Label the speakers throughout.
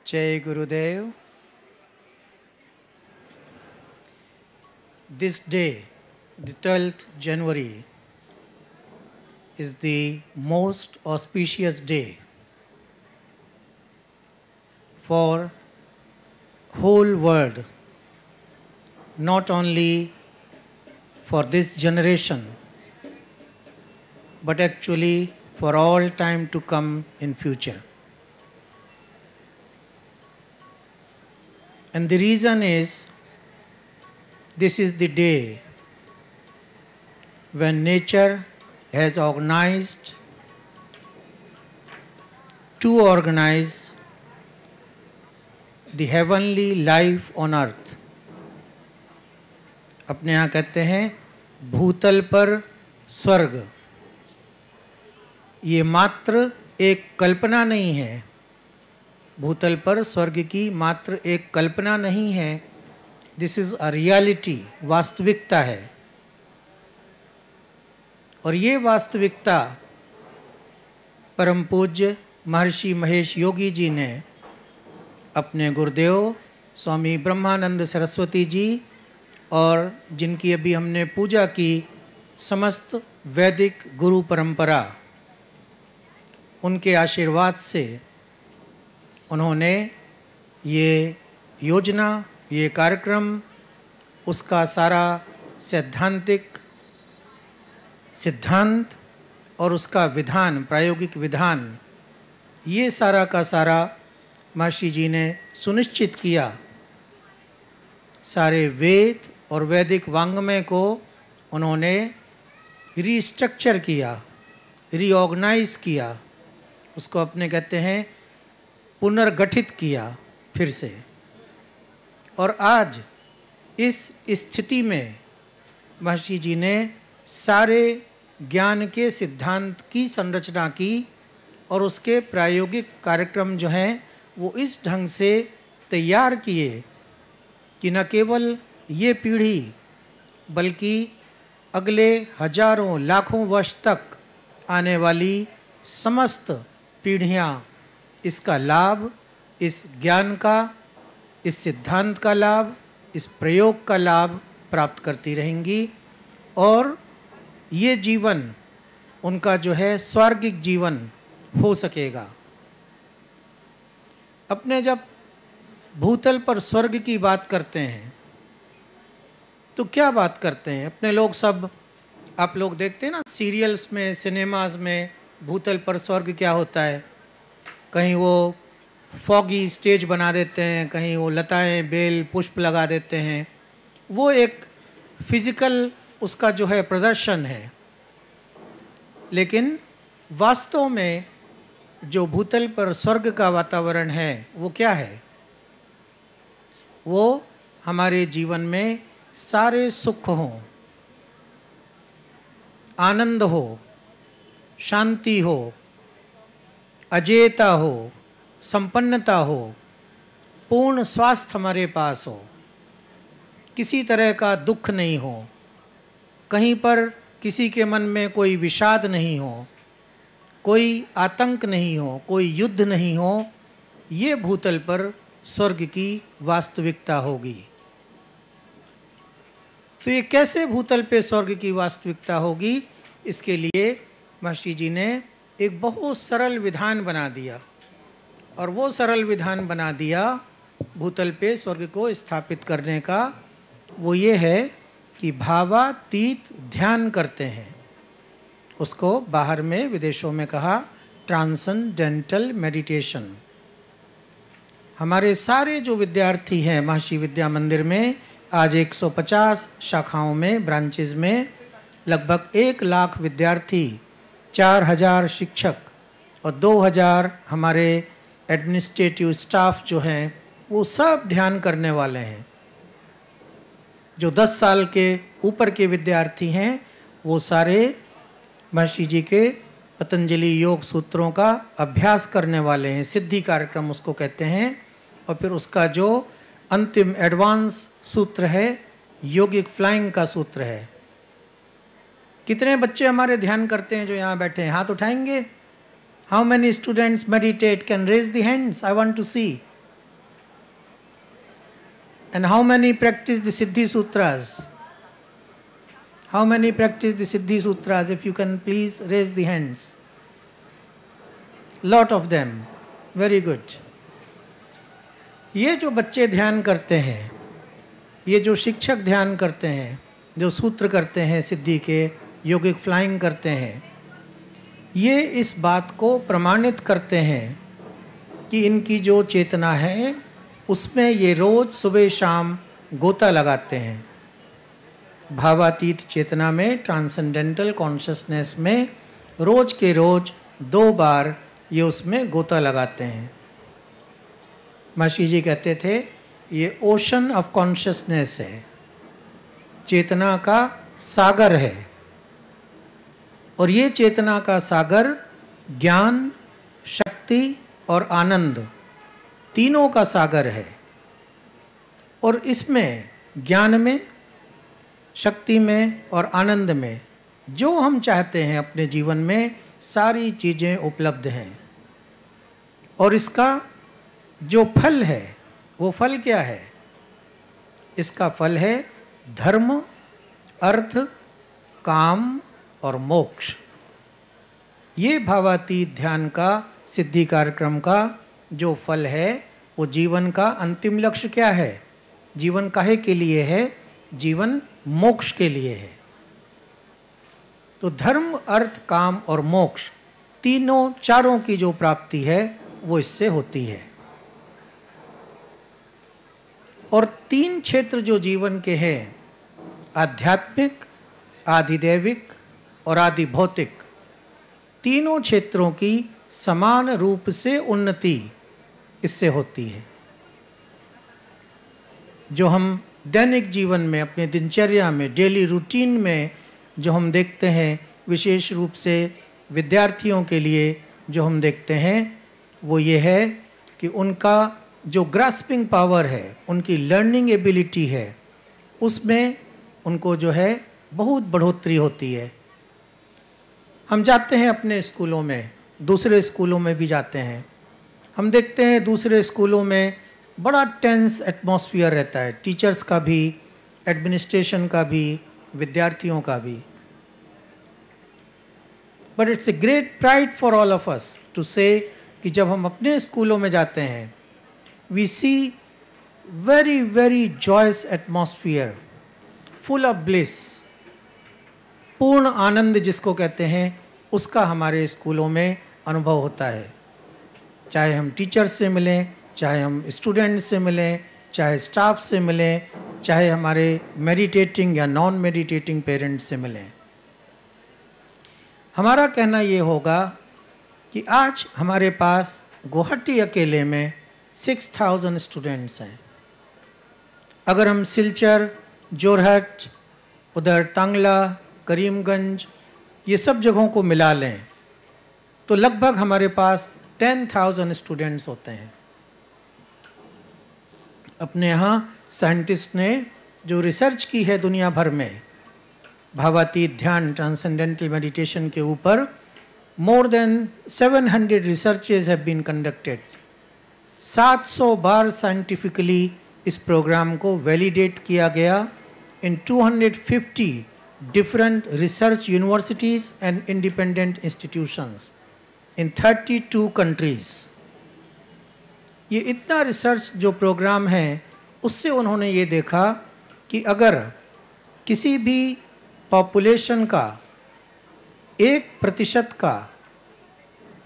Speaker 1: Jai Gurudev. This day, the 12th January, is the most auspicious day for whole world, not only for this generation, but actually for all time to come in future. And the reason is, this is the day when nature has organized to organize the heavenly life on earth. अपने यहाँ कहते हैं भूतल पर स्वर्ग. ये मात्र एक कल्पना नहीं है. भूतल पर स्वर्ग की मात्र एक कल्पना नहीं है. दिस इज अ रियलिटी, वास्तविकता है. और ये वास्तविकता परम पूज्य महर्षि महेश योगी जी ने अपने गुरुदेव स्वामी ब्रह्मानंद सरस्वती जी और जिनकी अभी हमने पूजा की समस्त वैदिक गुरु परंपरा, उनके आशीर्वाद से उन्होंने ये योजना, ये कार्यक्रम, उसका सारा सैद्धांतिक सिद्धांत और उसका विधान, प्रायोगिक विधान, ये सारा का सारा महर्षि जी ने सुनिश्चित किया. सारे वेद और वैदिक वाङ्मय को उन्होंने रीस्ट्रक्चर किया, रीऑर्गेनाइज किया. उसको अपने कहते हैं पुनर्गठित किया फिर से. और आज इस स्थिति में महर्षि जी ने सारे ज्ञान के सिद्धांत की संरचना की और उसके प्रायोगिक कार्यक्रम जो हैं वो इस ढंग से तैयार किए कि न केवल ये पीढ़ी बल्कि अगले हजारों लाखों वर्ष तक आने वाली समस्त पीढ़ियाँ इसका लाभ, इस ज्ञान का, इस सिद्धांत का लाभ, इस प्रयोग का लाभ प्राप्त करती रहेंगी. और ये जीवन उनका जो है स्वर्गिक जीवन हो सकेगा. अपने जब भूतल पर स्वर्ग की बात करते हैं तो क्या बात करते हैं? अपने लोग सब, आप लोग देखते हैं ना सीरियल्स में, सिनेमाज में, भूतल पर स्वर्ग क्या होता है. कहीं वो फॉगी स्टेज बना देते हैं, कहीं वो लताएं, बेल, पुष्प लगा देते हैं. वो एक फिजिकल उसका जो है प्रदर्शन है. लेकिन वास्तव में जो भूतल पर स्वर्ग का वातावरण है वो क्या है? वो हमारे जीवन में सारे सुख हों, आनंद हो, शांति हो, अजेयता हो, संपन्नता हो, पूर्ण स्वास्थ्य हमारे पास हो, किसी तरह का दुख नहीं हो, कहीं पर किसी के मन में कोई विषाद नहीं हो, कोई आतंक नहीं हो, कोई युद्ध नहीं हो. ये भूतल पर स्वर्ग की वास्तविकता होगी. तो ये कैसे भूतल पे स्वर्ग की वास्तविकता होगी? इसके लिए महर्षि जी ने एक बहुत सरल विधान बना दिया. और वो सरल विधान बना दिया भूतल पे स्वर्ग को स्थापित करने का. वो ये है कि भावातीत ध्यान करते हैं. उसको बाहर में विदेशों में कहा ट्रांसेंडेंटल मेडिटेशन. हमारे सारे जो विद्यार्थी हैं महर्षि विद्या मंदिर में, आज 150 शाखाओं में, ब्रांचेज में लगभग 1 लाख विद्यार्थी, 4000 शिक्षक और 2000 हमारे एडमिनिस्ट्रेटिव स्टाफ जो हैं वो सब ध्यान करने वाले हैं. जो 10 साल के ऊपर के विद्यार्थी हैं वो सारे महर्षि जी के पतंजलि योग सूत्रों का अभ्यास करने वाले हैं. सिद्धि कार्यक्रम उसको कहते हैं. और फिर उसका जो अंतिम एडवांस सूत्र है योगिक फ्लाइंग का सूत्र है. कितने बच्चे हमारे ध्यान करते हैं जो यहाँ बैठे हैं? हाथ उठाएंगे. How many students meditate? Can raise the hands. I want to see. And how many practice the Siddhi Sutras? How many practice the Siddhi Sutras? If you can please raise the hands. Lot of them. Very good. ये जो बच्चे ध्यान करते हैं, ये जो शिक्षक ध्यान करते हैं, जो सूत्र करते हैं सिद्धि के, योगिक फ्लाइंग करते हैं, ये इस बात को प्रमाणित करते हैं कि इनकी जो चेतना है उसमें ये रोज सुबह शाम गोता लगाते हैं। भावातीत चेतना में, ट्रांसेंडेंटल कॉन्शसनेस में रोज के रोज 2 बार ये उसमें गोता लगाते हैं। महर्षि जी कहते थे ये ओशन ऑफ कॉन्शसनेस है, चेतना का सागर है। और ये चेतना का सागर ज्ञान, शक्ति और आनंद तीनों का सागर है। और इसमें ज्ञान में, शक्ति में और आनंद में जो हम चाहते हैं अपने जीवन में सारी चीज़ें उपलब्ध हैं। और इसका जो फल है वो फल क्या है? इसका फल है धर्म, अर्थ, काम और मोक्ष। ये भावातीत ध्यान का, सिद्धि कार्यक्रम का जो फल है वो जीवन का अंतिम लक्ष्य क्या है? जीवन काहे के लिए है? जीवन मोक्ष के लिए है। तो धर्म, अर्थ, काम और मोक्ष तीनों, चारों की जो प्राप्ति है वो इससे होती है। और 3 क्षेत्र जो जीवन के हैं, आध्यात्मिक, आधिदैविक और आदि भौतिक, तीनों क्षेत्रों की समान रूप से उन्नति इससे होती है। जो हम दैनिक जीवन में, अपने दिनचर्या में, डेली रूटीन में जो हम देखते हैं, विशेष रूप से विद्यार्थियों के लिए जो हम देखते हैं, वो ये है कि उनका जो ग्रास्पिंग पावर है, उनकी लर्निंग एबिलिटी है, उसमें उनको जो है बहुत बढ़ोतरी होती है। हम जाते हैं अपने स्कूलों में, दूसरे स्कूलों में भी जाते हैं, हम देखते हैं दूसरे स्कूलों में बड़ा टेंस एटमॉस्फेयर रहता है, टीचर्स का भी, एडमिनिस्ट्रेशन का भी, विद्यार्थियों का भी। But it's a great pride for all of us to say कि जब हम अपने स्कूलों में जाते हैं, we see very very joyous atmosphere, full of bliss, पूर्ण आनंद जिसको कहते हैं, उसका हमारे स्कूलों में अनुभव होता है। चाहे हम टीचर्स से मिलें, चाहे हम स्टूडेंट्स से मिलें, चाहे स्टाफ से मिलें, चाहे हमारे मेडिटेटिंग या नॉन मेडिटेटिंग पेरेंट्स से मिलें। हमारा कहना ये होगा कि आज हमारे पास गुवाहाटी अकेले में 6000 स्टूडेंट्स हैं। अगर हम सिलचर, जोरहट, उधर टांगला, करीमगंज, ये सब जगहों को मिला लें तो लगभग हमारे पास 10,000 स्टूडेंट्स होते हैं। अपने यहाँ साइंटिस्ट ने जो रिसर्च की है दुनिया भर में भावातीत ध्यान, ट्रांसेंडेंटल मेडिटेशन के ऊपर, more than 700 researches have been conducted. 700 bar scientifically इस प्रोग्राम को वैलिडेट किया गया in 250 different research universities and independent institutions in 32 countries. ये इतना रिसर्च जो प्रोग्राम है, उससे उन्होंने ये देखा कि अगर किसी भी पॉपुलेशन का 1% का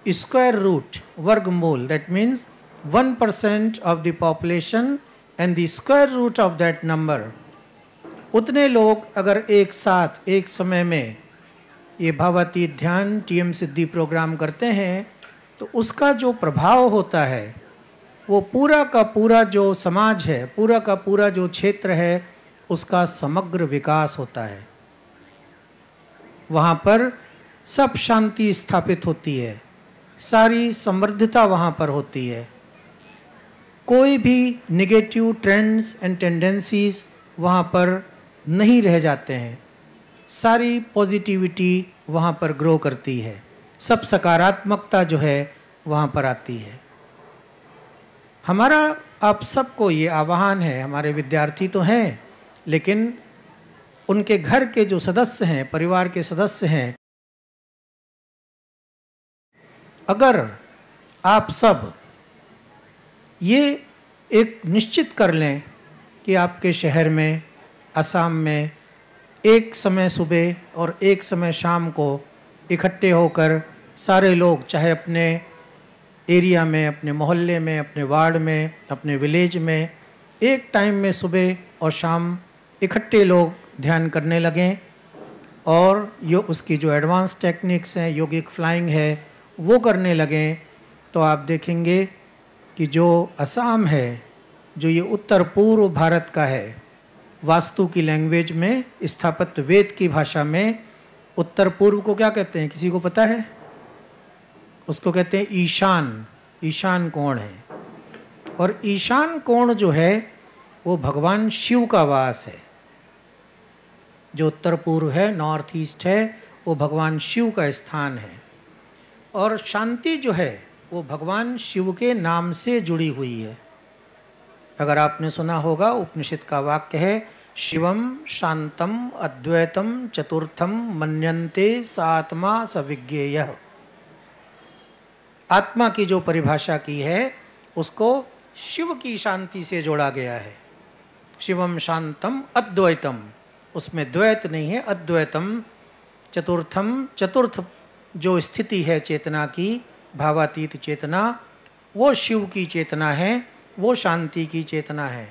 Speaker 1: स्क्वायर रूट, वर्गमूल, that means 1% of the population and the square root of that number, उतने लोग अगर एक साथ एक समय में ये भावातीत ध्यान, टीएम सिद्धि प्रोग्राम करते हैं, तो उसका जो प्रभाव होता है वो पूरा का पूरा जो समाज है, पूरा का पूरा जो क्षेत्र है, उसका समग्र विकास होता है। वहाँ पर सब शांति स्थापित होती है, सारी समृद्धता वहाँ पर होती है, कोई भी नेगेटिव ट्रेंड्स एंड टेंडेंसीज वहाँ पर नहीं रह जाते हैं, सारी पॉजिटिविटी वहाँ पर ग्रो करती है, सब सकारात्मकता जो है वहाँ पर आती है। हमारा आप सबको ये आह्वान है, हमारे विद्यार्थी तो हैं लेकिन उनके घर के जो सदस्य हैं, परिवार के सदस्य हैं, अगर आप सब ये एक निश्चित कर लें कि आपके शहर में, असम में एक समय सुबह और एक समय शाम को इकट्ठे होकर सारे लोग, चाहे अपने एरिया में, अपने मोहल्ले में, अपने वार्ड में, अपने विलेज में, एक टाइम में सुबह और शाम इकट्ठे लोग ध्यान करने लगें और ये उसकी जो एडवांस टेक्निक्स हैं, योगिक फ्लाइंग है, वो करने लगें, तो आप देखेंगे कि जो असम है, जो ये उत्तर पूर्व भारत का है, वास्तु की लैंग्वेज में, स्थापत्य वेद की भाषा में उत्तर पूर्व को क्या कहते हैं, किसी को पता है? उसको कहते हैं ईशान, ईशान कोण है। और ईशान कोण जो है वो भगवान शिव का वास है। जो उत्तर पूर्व है, नॉर्थ ईस्ट है, वो भगवान शिव का स्थान है। और शांति जो है वो भगवान शिव के नाम से जुड़ी हुई है। अगर आपने सुना होगा, उपनिषद का वाक्य है, शिवम शांतम अद्वैतम चतुर्थम मन्यन्ते सात्मा सविज्ञेयः। आत्मा की जो परिभाषा की है उसको शिव की शांति से जोड़ा गया है। शिवम शांतम अद्वैतम, उसमें द्वैत नहीं है, अद्वैतम। चतुर्थम, चतुर्थ जो स्थिति है चेतना की, भावातीत चेतना, वो शिव की चेतना है, वो शांति की चेतना है।